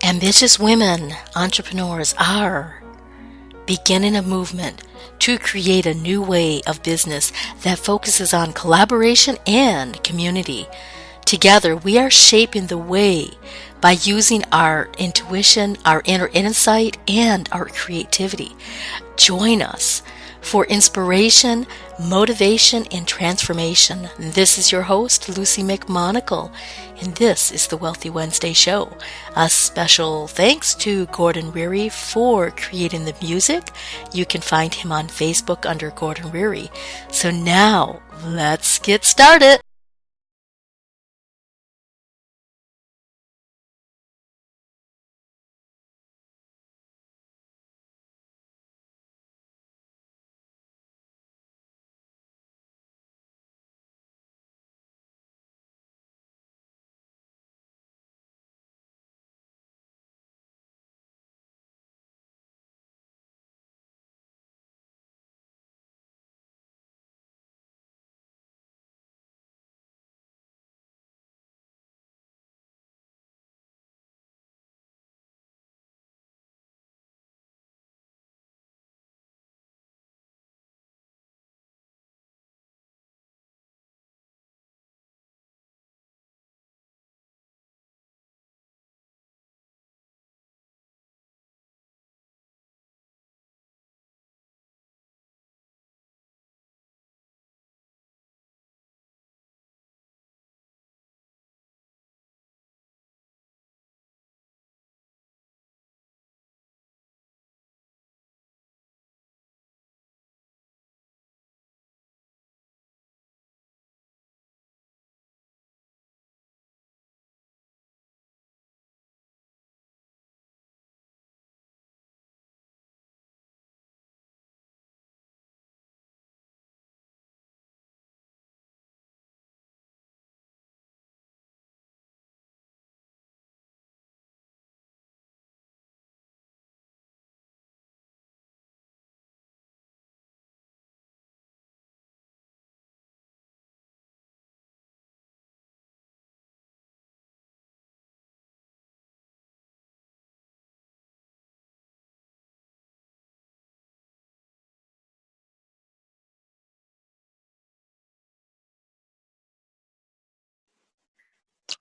Ambitious women, entrepreneurs are beginning a movement to create a new way of business that focuses on collaboration and community. Together, we are shaping the way by using our intuition, our inner insight, and our creativity. Join us for inspiration, motivation, and transformation. This is your host, Luci McMonagle, and this is the Wealthy Wednesday Show. A special thanks to Gordon Reary for creating the music. You can find him on Facebook under Gordon Reary. So now, let's get started.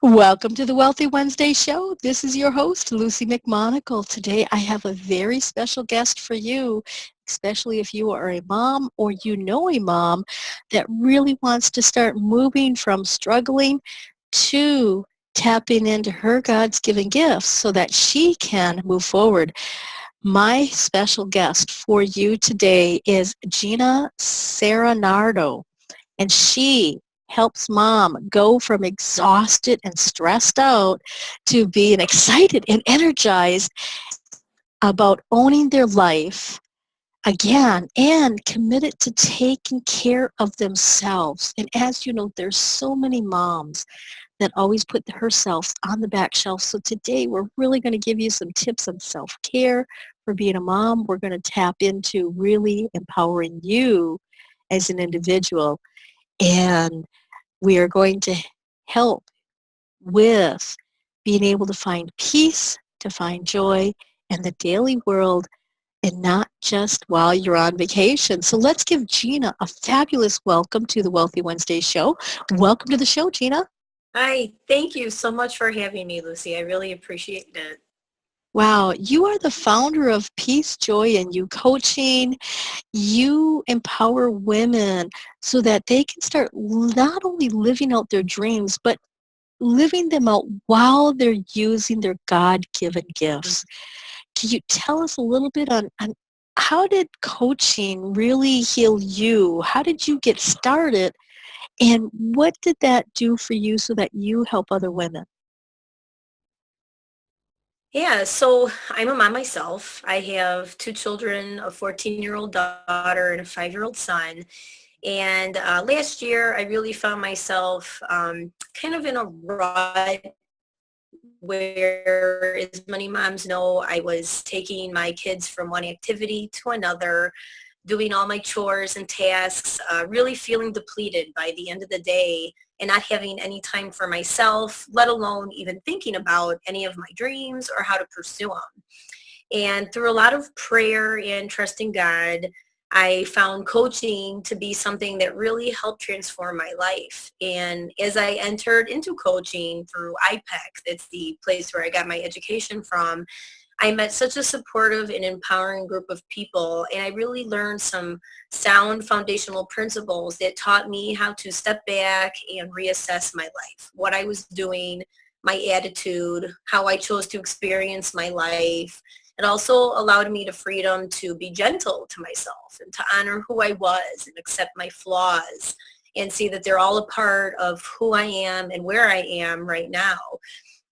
Welcome to the Wealthy Wednesday Show. This is your host, Luci McMonagle. Today I have a very special guest for you, especially if you are a mom or you know a mom that really wants to start moving from struggling to tapping into her God's given gifts so that she can move forward. My special guest for you today is Gina Sannasardo, and she helps mom go from exhausted and stressed out to being excited and energized about owning their life again and committed to taking care of themselves. And as you know, there's so many moms that always put herself on the back shelf. So today we're really going to give you some tips on self-care for being a mom. We're going to tap into really empowering you as an individual, and we are going to help with being able to find peace, to find joy in the daily world, and not just while you're on vacation. So let's give Gina a fabulous welcome to the Wealthy Wednesday Show. Welcome to the show, Gina. Hi, thank you so much for having me, Luci. I really appreciate it. Wow, you are the founder of Peace, Joy, and You Coaching. You empower women so that they can start not only living out their dreams, but living them out while they're using their God-given gifts. Can you tell us a little bit on how did coaching really heal you? How did you get started? And what did that do for you so that you help other women? Yeah, so I'm a mom myself. I have two children, a 14-year-old daughter and a 5-year-old son. And last year, I really found myself kind of in a rut where, as many moms know, I was taking my kids from one activity to another, doing all my chores and tasks, really feeling depleted by the end of the day. and not having any time for myself, let alone even thinking about any of my dreams or how to pursue them. And through a lot of prayer and trusting God, I found coaching to be something that really helped transform my life. And as I entered into coaching through iPEC, that's the place where I got my education from, I met such a supportive and empowering group of people, and I really learned some sound foundational principles that taught me how to step back and reassess my life, what I was doing, my attitude, how I chose to experience my life. It also allowed me the freedom to be gentle to myself and to honor who I was and accept my flaws and see that they're all a part of who I am and where I am right now.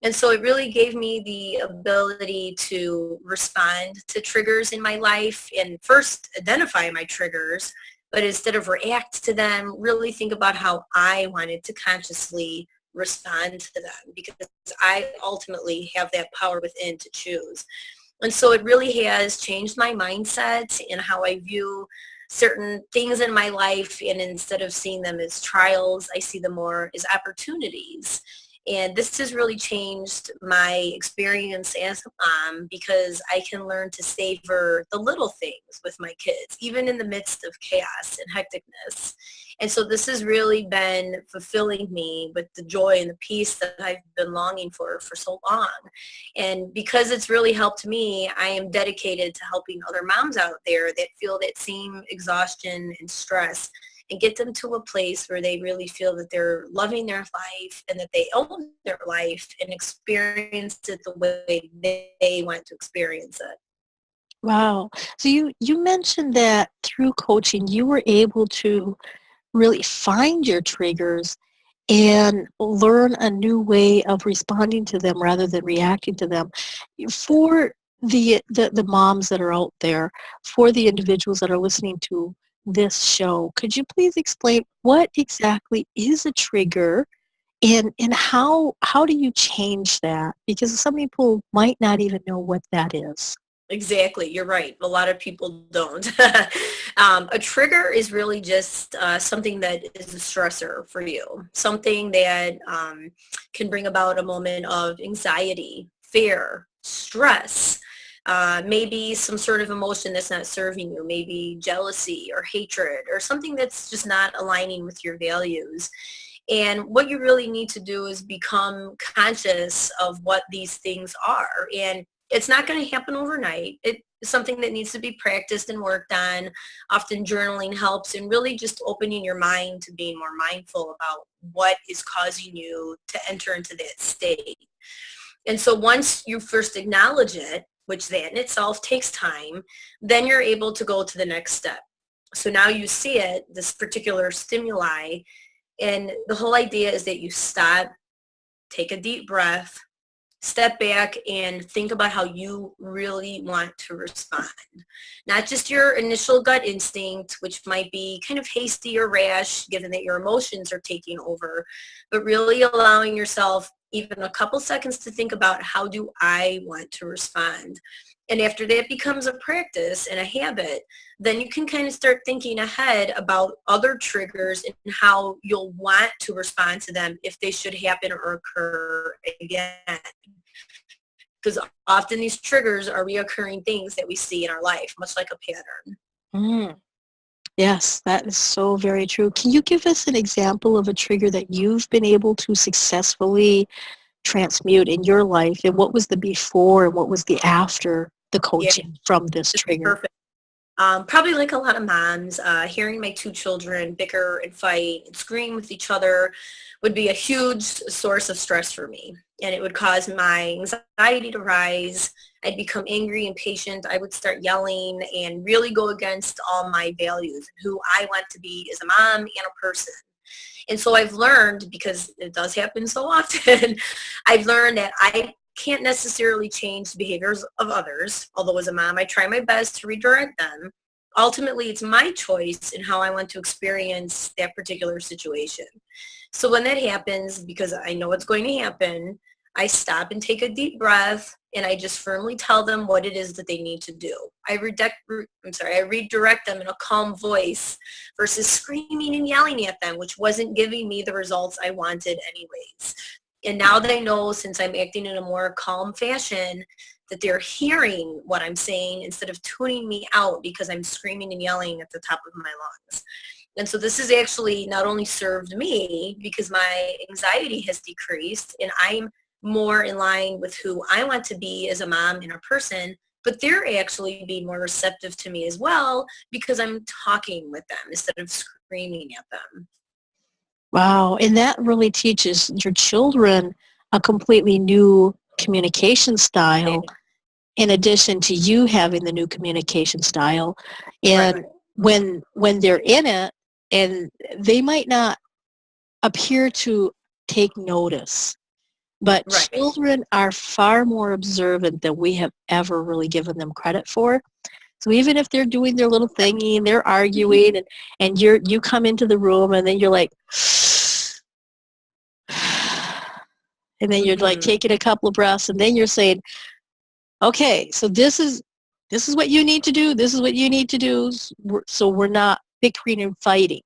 And so it really gave me the ability to respond to triggers in my life and first identify my triggers, but instead of react to them, really think about how I wanted to consciously respond to them, because I ultimately have that power within to choose. And so it really has changed my mindset and how I view certain things in my life. And instead of seeing them as trials, I see them more as opportunities. And this has really changed my experience as a mom, because I can learn to savor the little things with my kids, even in the midst of chaos and hecticness. And so this has really been fulfilling me with the joy and the peace that I've been longing for so long. And because it's really helped me, I am dedicated to helping other moms out there that feel that same exhaustion and stress, and get them to a place where they really feel that they're loving their life and that they own their life and experience it the way they want to experience it. Wow. So you mentioned that through coaching, you were able to really find your triggers and learn a new way of responding to them rather than reacting to them. For the moms that are out there, for the individuals that are listening to this show, could you please explain what exactly is a trigger, and how do you change that? Because some people might not even know what that is. Exactly. You're right. A lot of people don't. A trigger is really just something that is a stressor for you, something that can bring about a moment of anxiety, fear, stress, maybe some sort of emotion that's not serving you, maybe jealousy or hatred or something that's just not aligning with your values. And what you really need to do is become conscious of what these things are. And it's not going to happen overnight. It's something that needs to be practiced and worked on. Often journaling helps, and really just opening your mind to being more mindful about what is causing you to enter into that state. And so once you first acknowledge it, which that in itself takes time, then you're able to go to the next step. So now you see it, this particular stimuli, and the whole idea is that you stop, take a deep breath, step back and think about how you really want to respond. Not just your initial gut instinct, which might be kind of hasty or rash given that your emotions are taking over, but really allowing yourself even a couple seconds to think about, how do I want to respond? And after that becomes a practice and a habit, then you can kind of start thinking ahead about other triggers and how you'll want to respond to them if they should happen or occur again. Because often these triggers are reoccurring things that we see in our life, much like a pattern. Mm, yes, that is so very true. Can you give us an example of a trigger that you've been able to successfully transmute in your life, and what was the before and what was the after the Yeah, coaching from this it's trigger? perfect. Probably like a lot of moms, hearing my two children bicker and fight and scream with each other would be a huge source of stress for me. And it would cause my anxiety to rise. I'd become angry, impatient. I would start yelling and really go against all my values, who I want to be as a mom and a person. And so I've learned, because it does happen so often, I've learned that I can't necessarily change the behaviors of others, although as a mom, I try my best to redirect them. Ultimately, it's my choice in how I want to experience that particular situation. So when that happens, because I know it's going to happen, I stop and take a deep breath and I just firmly tell them what it is that they need to do. I redirect them in a calm voice versus screaming and yelling at them, which wasn't giving me the results I wanted anyways. And now they know, since I'm acting in a more calm fashion, that they're hearing what I'm saying instead of tuning me out because I'm screaming and yelling at the top of my lungs. And so this has actually not only served me because my anxiety has decreased and I'm more in line with who I want to be as a mom and a person, but they're actually being more receptive to me as well because I'm talking with them instead of screaming at them. Wow. And that really teaches your children a completely new communication style in addition to you having the new communication style. And Right. when they're in it, and they might not appear to take notice, but Right. children are far more observant than we have ever really given them credit for. So even if they're doing their little thingy and they're arguing and you come into the room and then you're like, and then you're like taking a couple of breaths and then you're saying, okay, so this is what you need to do. This is what you need to do. So we're not bickering and fighting.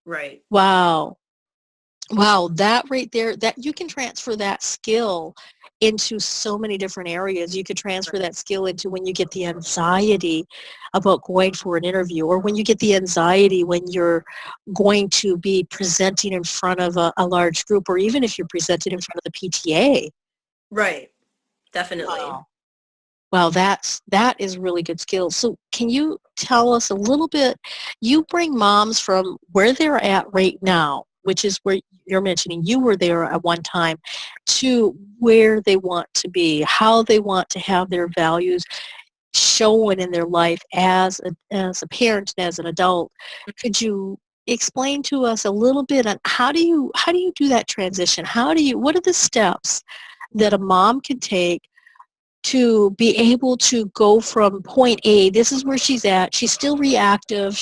Right. Wow. Wow, that right there, that you can transfer that skill into so many different areas. You could transfer that skill into when you get the anxiety about going for an interview, or when you get the anxiety when you're going to be presenting in front of a large group, or even if you're presenting in front of the PTA. Right. Definitely. Wow. Wow, that is really good skills. So can you tell us a little bit, you bring moms from where they're at right now, which is where you're mentioning you were there at one time, to where they want to be, how they want to have their values shown in their life as a parent and as an adult. Could you explain to us a little bit on how do you do that transition? What are the steps that a mom can take to be able to go from point A, this is where she's at, she's still reactive,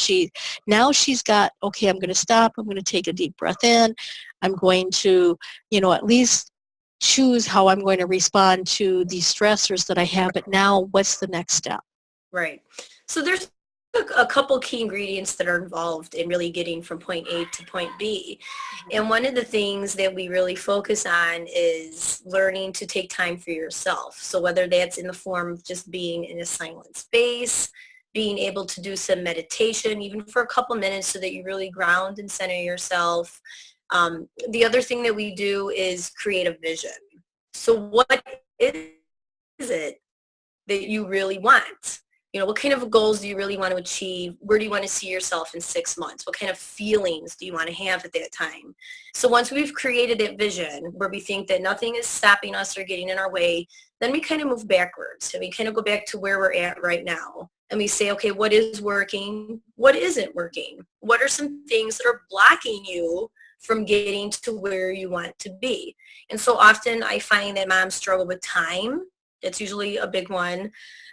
now she's got, okay, I'm going to stop, I'm going to take a deep breath in, I'm going to, at least choose how I'm going to respond to these stressors that I have, but now what's the next step? Right. So there's a couple key ingredients that are involved in really getting from point A to point B. And one of the things that we really focus on is learning to take time for yourself. So whether that's in the form of just being in a silent space, being able to do some meditation, even for a couple minutes so that you really ground and center yourself. The other thing that we do is create a vision. So what is it that you really want? What kind of goals do you really want to achieve? Where do you want to see yourself in 6 months? What kind of feelings do you want to have at that time? So once we've created that vision where we think that nothing is stopping us or getting in our way, then we kind of move backwards and we kind of go back to where we're at right now. And we say, okay, what is working? What isn't working? What are some things that are blocking you from getting to where you want to be? And so often I find that moms struggle with time. It's usually a big one.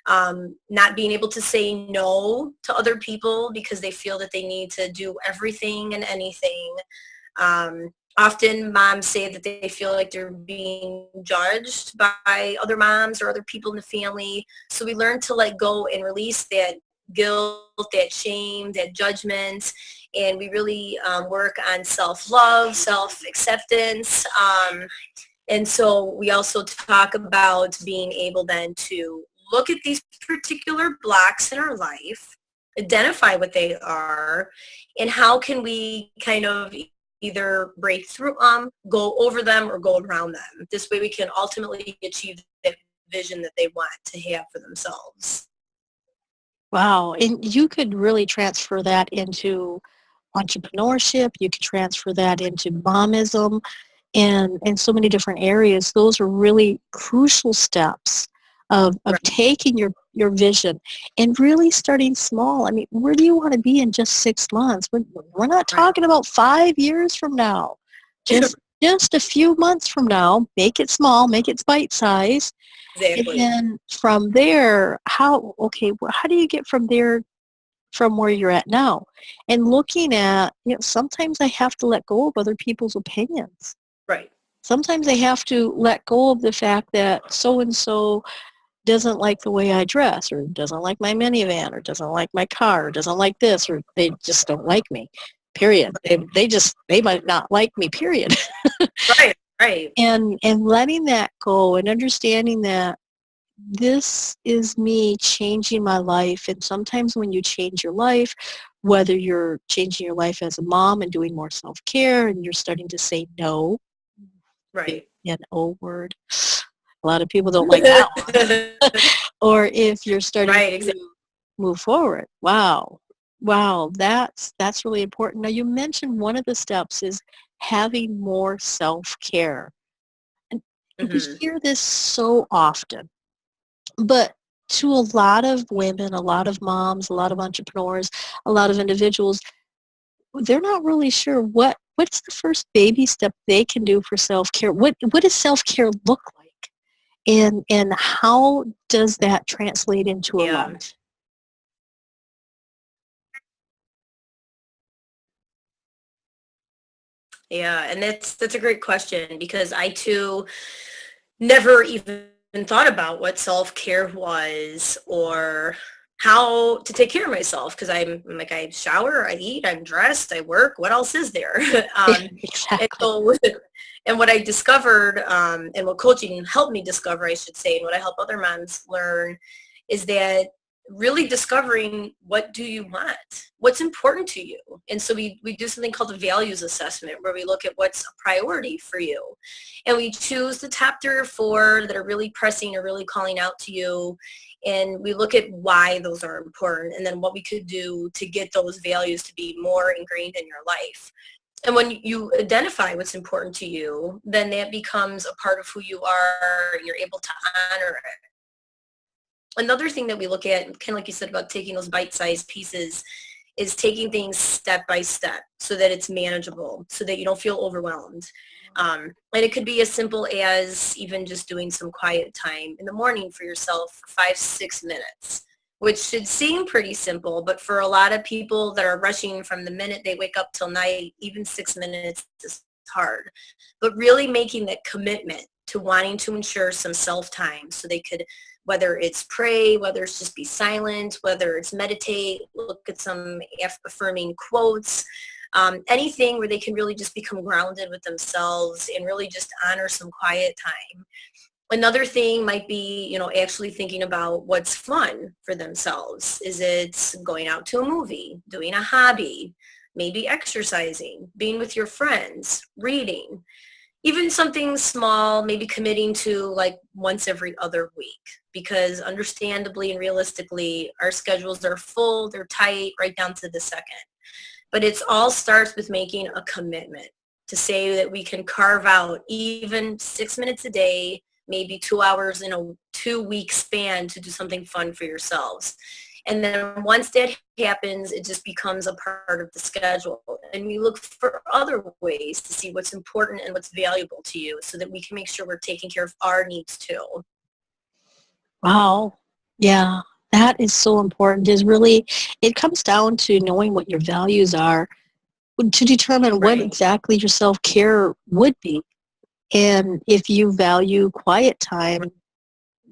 Not being able to say no to other people because they feel that they need to do everything and anything. Often moms say that they feel like they're being judged by other moms or other people in the family. So we learn to let go and release that guilt, that shame, that judgment, and we really work on self-love, self-acceptance. And so we also talk about being able then to look at these particular blocks in our life, identify what they are, and how can we kind of either break through them, go over them, or go around them. This way we can ultimately achieve that vision that they want to have for themselves. Wow, and you could really transfer that into entrepreneurship, you could transfer that into momism, and in so many different areas. Those are really crucial steps of Right. taking your vision and really starting small. I mean, where do you want to be in just 6 months? We're not talking about 5 years from now. Just a few months from now, make it small, make it bite-sized. Exactly. And then from there, how do you get from there from where you're at now? And looking at, sometimes I have to let go of other people's opinions. Right. Sometimes I have to let go of the fact that so-and-so doesn't like the way I dress, or doesn't like my minivan, or doesn't like my car, or doesn't like this, or they just don't like me, period. They might not like me, period. Right, right. And letting that go and understanding that this is me changing my life. And sometimes when you change your life, whether you're changing your life as a mom and doing more self-care and you're starting to say no, big Right. N-O word. A lot of people don't like that one. Or if you're starting Right, exactly. to move forward. Wow. Wow, that's really important. Now you mentioned one of the steps is having more self-care. And we Hmm. hear this so often. But to a lot of women, a lot of moms, a lot of entrepreneurs, a lot of individuals, they're not really sure what's the first baby step they can do for self-care. What does self-care look like? And how does that translate into a Yeah. life? Yeah, and that's a great question because I too never even thought about what self-care was or how to take care of myself because I'm like I shower, I eat, I'm dressed, I work. What else is there? Yeah, And exactly. so, and what I discovered, and what coaching helped me discover, I should say, and what I help other moms learn, is that really discovering what do you want, what's important to you. And so we do something called a values assessment where we look at what's a priority for you. And we choose the top 3 or 4 that are really pressing or really calling out to you. And we look at why those are important and then what we could do to get those values to be more ingrained in your life. And when you identify what's important to you, then that becomes a part of who you are and you're able to honor it. Another thing that we look at, kind of like you said about taking those bite-sized pieces, is taking things step by step so that it's manageable, so that you don't feel overwhelmed. And it could be as simple as even just doing some quiet time in the morning for yourself for 5, 6 minutes, which should seem pretty simple, but for a lot of people that are rushing from the minute they wake up till night, even 6 minutes is hard. But really making that commitment to wanting to ensure some self-time so they could, whether it's pray, whether it's just be silent, whether it's meditate, look at some affirming quotes, anything where they can really just become grounded with themselves and really just honor some quiet time. Another thing might be, actually thinking about what's fun for themselves. Is it going out to a movie, doing a hobby, maybe exercising, being with your friends, reading, even something small, maybe committing to like once every other week, because understandably and realistically, our schedules are full, they're tight, right down to the second. But it's all starts with making a commitment to say that we can carve out even 6 minutes a day, maybe 2 hours in a 2 week span to do something fun for yourselves. And then once that happens, it just becomes a part of the schedule. And we look for other ways to see what's important and what's valuable to you so that we can make sure we're taking care of our needs too. Wow. Yeah, that is so important. Is really it comes down to knowing what your values are to determine what Right. exactly your self-care would be. And if you value quiet time,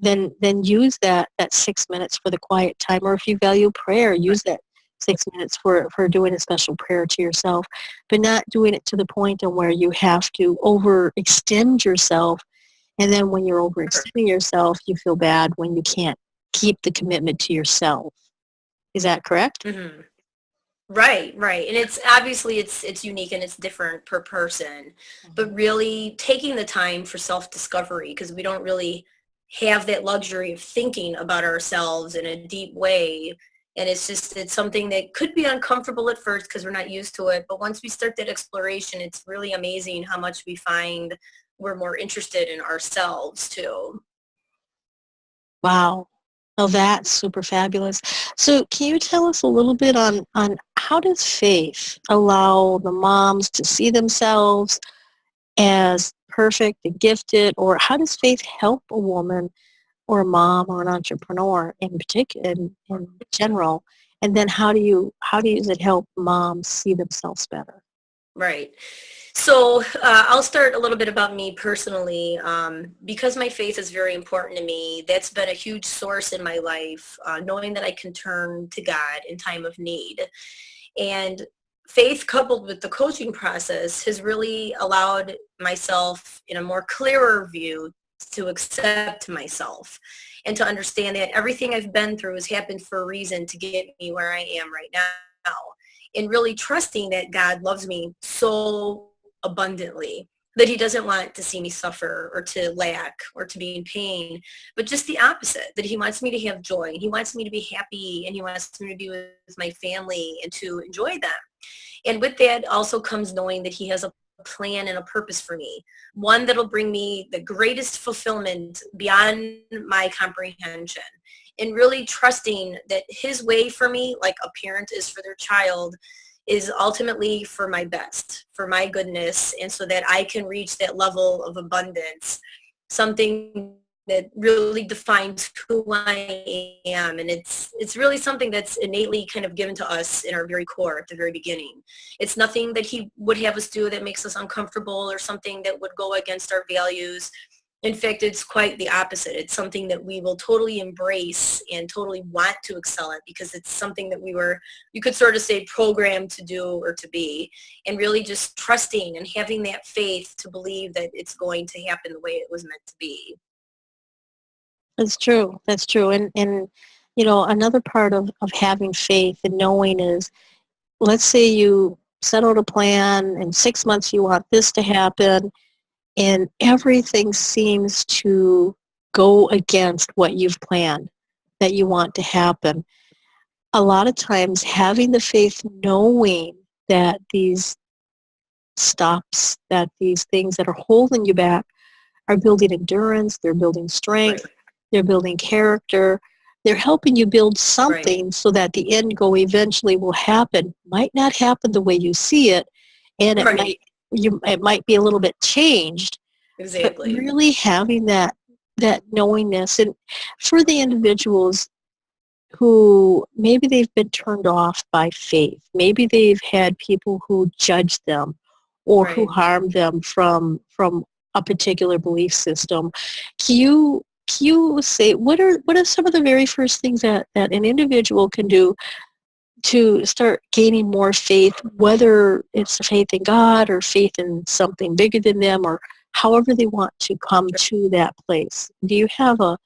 then use that 6 minutes for the quiet time. Or if you value prayer, use that 6 minutes for doing a special prayer to yourself, but not doing it to the point of where you have to overextend yourself. And then when you're overextending yourself, you feel bad when you can't keep the commitment to yourself. Is that correct? Mm-hmm. Right, right. And it's obviously it's unique and it's different per person, but Mhm. really taking the time for self-discovery because we don't really have that luxury of thinking about ourselves in a deep way. And it's something that could be uncomfortable at first because we're not used to it. But once we start that exploration, it's really amazing how much we find we're more interested in ourselves too. Wow. Oh, that's super fabulous. So can you tell us a little bit on how does faith allow the moms to see themselves as perfect and gifted, or how does faith help a woman or a mom or an entrepreneur in particular, in general? And then how does it help moms see themselves better? Right. So I'll start a little bit about me personally. Because my faith is very important to me, that's been a huge source in my life, knowing that I can turn to God in time of need. And faith coupled with the coaching process has really allowed myself in a more clearer view to accept myself and to understand that everything I've been through has happened for a reason to get me where I am right now. And really trusting that God loves me so abundantly that he doesn't want to see me suffer or to lack or to be in pain, but just the opposite, that he wants me to have joy. He wants me to be happy, and he wants me to be with my family and to enjoy them. And with that also comes knowing that he has a plan and a purpose for me, one that'll bring me the greatest fulfillment beyond my comprehension. And really trusting that his way for me, like a parent is for their child, is ultimately for my best, for my goodness, and so that I can reach that level of abundance, something that really defines who I am. And it's really something that's innately kind of given to us in our very core at the very beginning. It's nothing that he would have us do that makes us uncomfortable or something that would go against our values. In fact, it's quite the opposite. It's something that we will totally embrace and totally want to excel at, because it's something that we were, you could sort of say, programmed to do or to be, and really just trusting and having that faith to believe that it's going to happen the way it was meant to be. That's true. That's true. And you know, another part of having faith and knowing is, let's say you set out a plan, in 6 months you want this to happen, and everything seems to go against what you've planned that you want to happen. A lot of times having the faith, knowing that these stops, that these things that are holding you back are building endurance, they're building Right, strength, they're building character, they're helping you build right, something so that the end goal eventually will happen. Might not happen the way you see it, and right, it might be a little bit changed, but exactly. really having that knowingness. And for the individuals who maybe they've been turned off by faith, maybe they've had people who judge them or who Right. harm them from a particular belief system, can you say what are some of the very first things that an individual can do to start gaining more faith, whether it's faith in God or faith in something bigger than them, or however they want to come to that place? Do you have a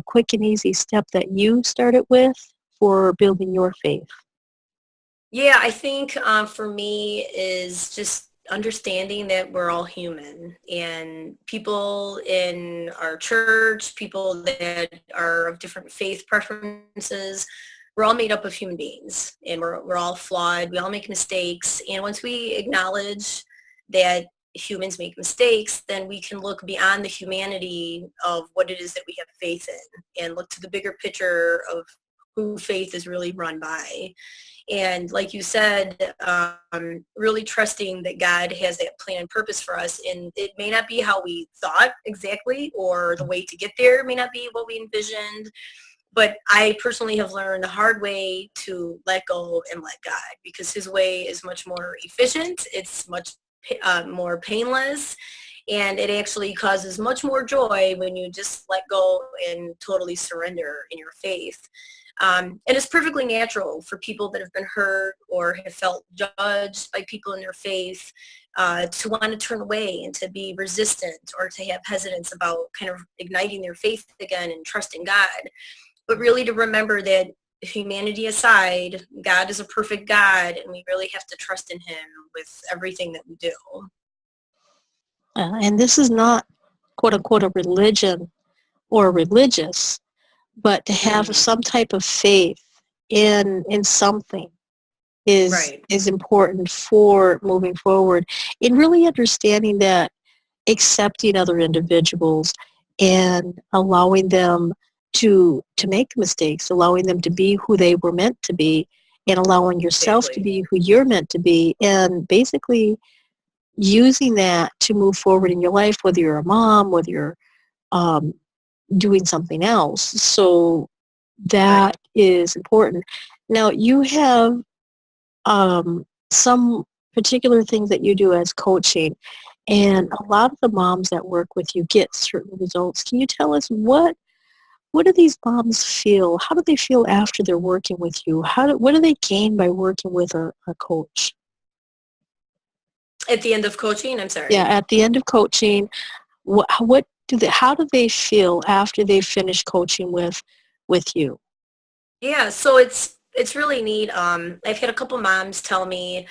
quick and easy step that you started with for building your faith? Yeah, I think for me is just understanding that we're all human, and people in our church, people that are of different faith preferences, we're all made up of human beings, and we're all flawed. We all make mistakes. And once we acknowledge that humans make mistakes, then we can look beyond the humanity of what it is that we have faith in and look to the bigger picture of who faith is really run by. And like you said, really trusting that God has that plan and purpose for us. And it may not be how we thought exactly, or the way to get there may not be what we envisioned. But I personally have learned the hard way to let go and let God, because his way is much more efficient. It's much more painless. And it actually causes much more joy when you just let go and totally surrender in your faith. And it's perfectly natural for people that have been hurt or have felt judged by people in their faith to want to turn away and to be resistant or to have hesitance about kind of igniting their faith again and trusting God. But really to remember that, humanity aside, God is a perfect God, and we really have to trust in him with everything that we do. And this is not, quote unquote, a religion or religious, but to have Mm, some type of faith in something right, is important for moving forward, in really understanding that, accepting other individuals and allowing them to make mistakes, allowing them to be who they were meant to be, and allowing yourself to exactly. be who you're meant to be, and basically using that to move forward in your life, whether you're a mom, whether you're um, doing something else. So Right. that is important. Now you have some particular things that you do as coaching, and a lot of the moms that work with you get certain results. Can you tell us what do these moms feel? How do they feel after they're working with you? What do they gain by working with a coach? At the end of coaching, I'm Yeah, sorry. at the end of coaching, how do they feel after they've finished coaching with you? Yeah, so it's really neat. I've had a couple moms tell me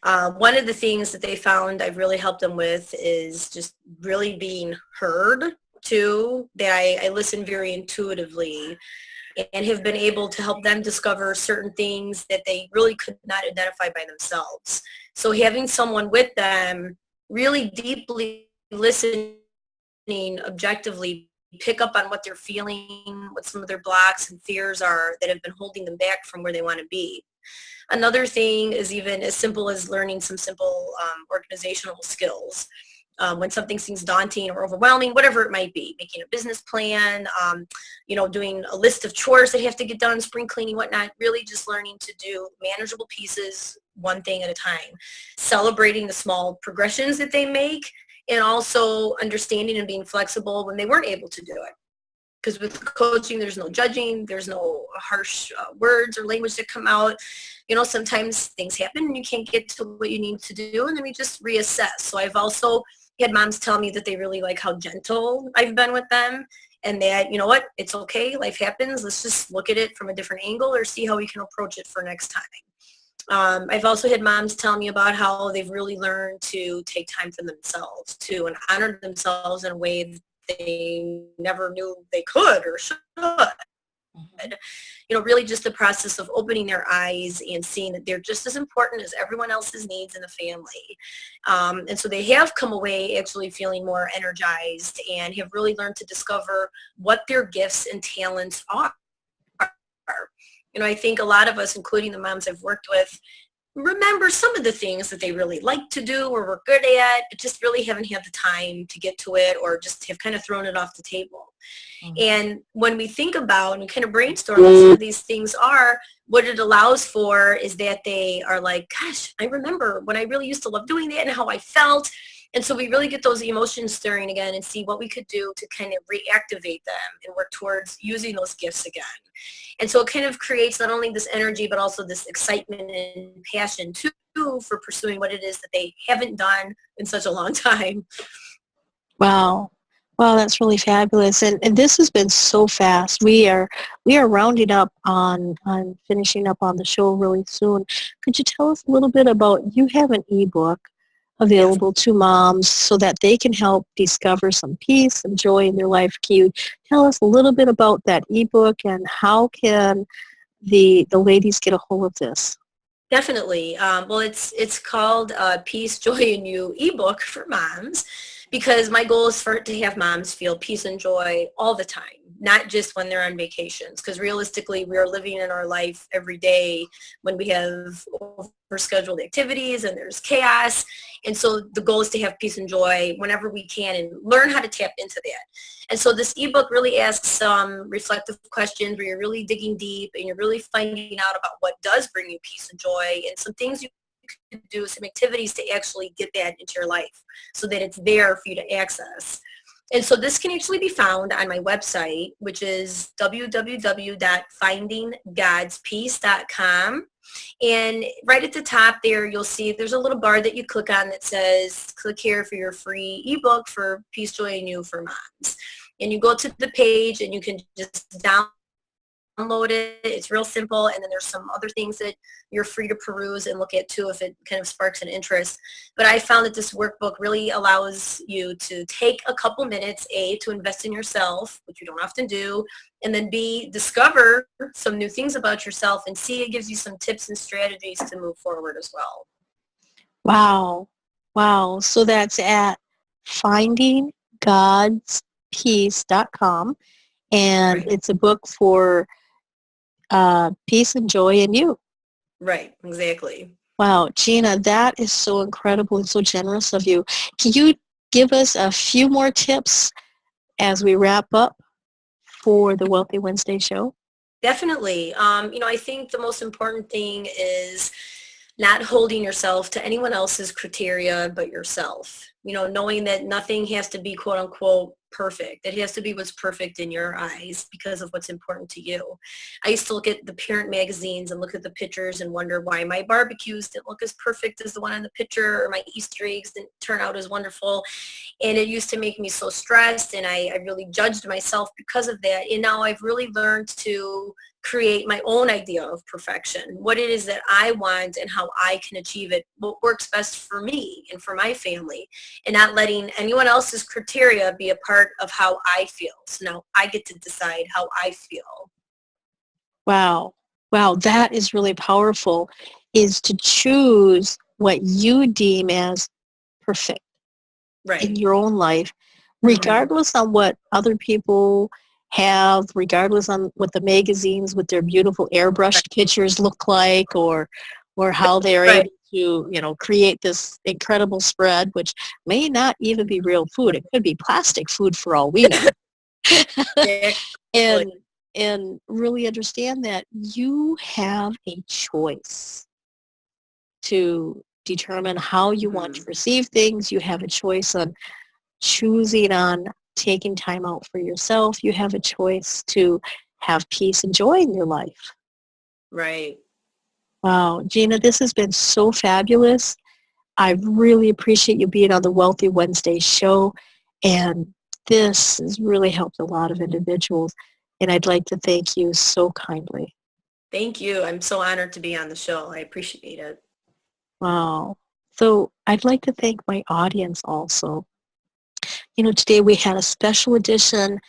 one of the things that they found I've really helped them with is just really being heard too. That I listen very intuitively and have been able to help them discover certain things that they really could not identify by themselves. So having someone with them really deeply listening objectively, pick up on what they're feeling, what some of their blocks and fears are that have been holding them back from where they want to be. Another thing is even as simple as learning some simple organizational skills. When something seems daunting or overwhelming, whatever it might be, making a business plan, doing a list of chores that have to get done, spring cleaning, whatnot, really just learning to do manageable pieces one thing at a time, celebrating the small progressions that they make, and also understanding and being flexible when they weren't able to do it. Because with coaching, there's no judging, there's no harsh words or language that come out. Sometimes things happen and you can't get to what you need to do, and then we just reassess. So I've also had moms tell me that they really like how gentle I've been with them, and that, you know what, it's okay, life happens. Let's just look at it from a different angle or see how we can approach it for next time. I've also had moms tell me about how they've really learned to take time for themselves too and honor themselves in a way they never knew they could or should. Mhm. Really just the process of opening their eyes and seeing that they're just as important as everyone else's needs in the family. And so they have come away actually feeling more energized and have really learned to discover what their gifts and talents are. I think a lot of us, including the moms I've worked with, remember some of the things that they really like to do or were good at, but just really haven't had the time to get to it or just have kind of thrown it off the table. Mhm. And when we think about and we kind of brainstorm what some of these things are, what it allows for is that they are like, gosh, I remember when I really used to love doing that and how I felt. And so we really get those emotions stirring again and see what we could do to kind of reactivate them and work towards using those gifts again. And so it kind of creates not only this energy, but also this excitement and passion too for pursuing what it is that they haven't done in such a long time. Wow. Wow, that's really fabulous. And this has been so fast. We are rounding up on finishing up on the show really soon. Could you tell us a little bit about you have an ebook Yes. available to moms so that they can help discover some peace and joy in their life? Can you tell us a little bit about that ebook and how can the ladies get a hold of this? Definitely. Well, it's called Peace, Joy, and You ebook for moms because my goal is for it to have moms feel peace and joy all the time, not just when they're on vacations. Because realistically, we are living in our life every day when we have overscheduled activities and there's chaos. And so the goal is to have peace and joy whenever we can and learn how to tap into that. And so this ebook really asks some reflective questions where you're really digging deep and you're really finding out about what does bring you peace and joy and some things you can do, some activities to actually get that into your life so that it's there for you to access. And so this can actually be found on my website, which is www.findinggodspeace.com. And right at the top there, you'll see there's a little bar that you click on that says, click here for your free ebook for Peace, Joy, and You for Moms. And you go to the page and you can just download it. It's real simple. And then there's some other things that you're free to peruse and look at too if it kind of sparks an interest. But I found that this workbook really allows you to take a couple minutes, A, to invest in yourself, which you don't often do, and then B, discover some new things about yourself, and C, it gives you some tips and strategies to move forward as well. Wow. Wow. So that's at findinggodspeace.com. And Right. it's a book for peace and joy in you. Right. Exactly. Wow, Gina, that is so incredible and so generous of you. Can you give us a few more tips as we wrap up for the Wealthy Wednesday show? Definitely. I think the most important thing is not holding yourself to anyone else's criteria but yourself. Knowing that nothing has to be quote unquote perfect. It has to be what's perfect in your eyes because of what's important to you. I used to look at the parent magazines and look at the pictures and wonder why my barbecues didn't look as perfect as the one on the picture, or my Easter eggs didn't turn out as wonderful. And it used to make me so stressed, and I really judged myself because of that. And now I've really learned to create my own idea of perfection, what it is that I want and how I can achieve it, what works best for me and for my family, and not letting anyone else's criteria be a part of how I feel. So now I get to decide how I feel. Wow. Wow, that is really powerful, is to choose what you deem as perfect in Right. your own life, Mhm. regardless on what other people have, regardless on what the magazines with their beautiful Right. airbrushed pictures look like, or how they're Right. able to, create this incredible spread, which may not even be real food. It could be plastic food for all we know. Exactly. and and really understand that you have a choice to determine how you want to Mhm. receive things. You have a choice on choosing on taking time out for yourself. You have a choice to have peace and joy in your life. Right. Wow, Gina, this has been so fabulous. I really appreciate you being on the Wealthy Wednesday show, and this has really helped a lot of individuals, and I'd like to thank you so kindly. Thank you. I'm so honored to be on the show. I appreciate it. Wow. So I'd like to thank my audience also. Today we had a special edition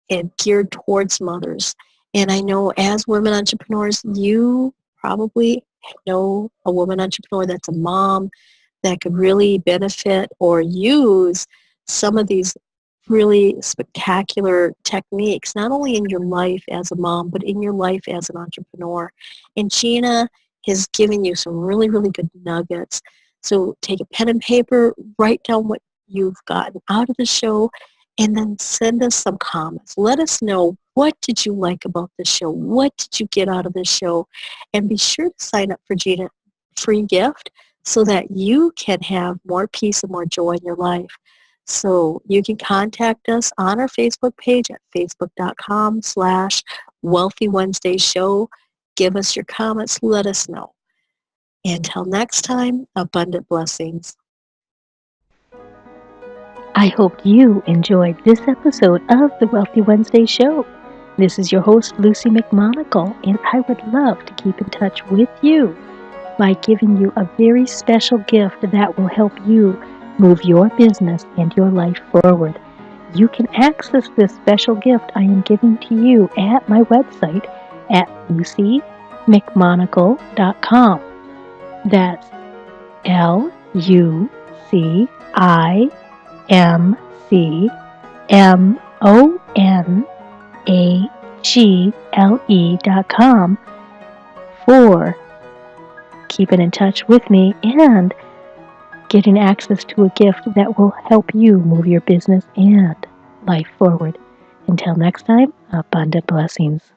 and geared towards mothers. And I know as women entrepreneurs, you probably know a woman entrepreneur that's a mom that could really benefit or use some of these really spectacular techniques, not only in your life as a mom, but in your life as an entrepreneur. And Gina has given you some really, really good nuggets. So take a pen and paper, write down what you've gotten out of the show, and then send us some comments. Let us know, what did you like about the show? What did you get out of the show? And be sure to sign up for Gina free gift so that you can have more peace and more joy in your life. So you can contact us on our Facebook page at facebook.com/Wealthy Wednesday Show. Give us your comments. Let us know. Until next time, abundant blessings. I hope you enjoyed this episode of the Wealthy Wednesday Show. This is your host, Luci McMonagle, and I would love to keep in touch with you by giving you a very special gift that will help you move your business and your life forward. You can access this special gift I am giving to you at my website at lucimcmonagle.com. That's LUCIMONAGLE.com for keeping in touch with me and getting access to a gift that will help you move your business and life forward. Until next time, abundant blessings.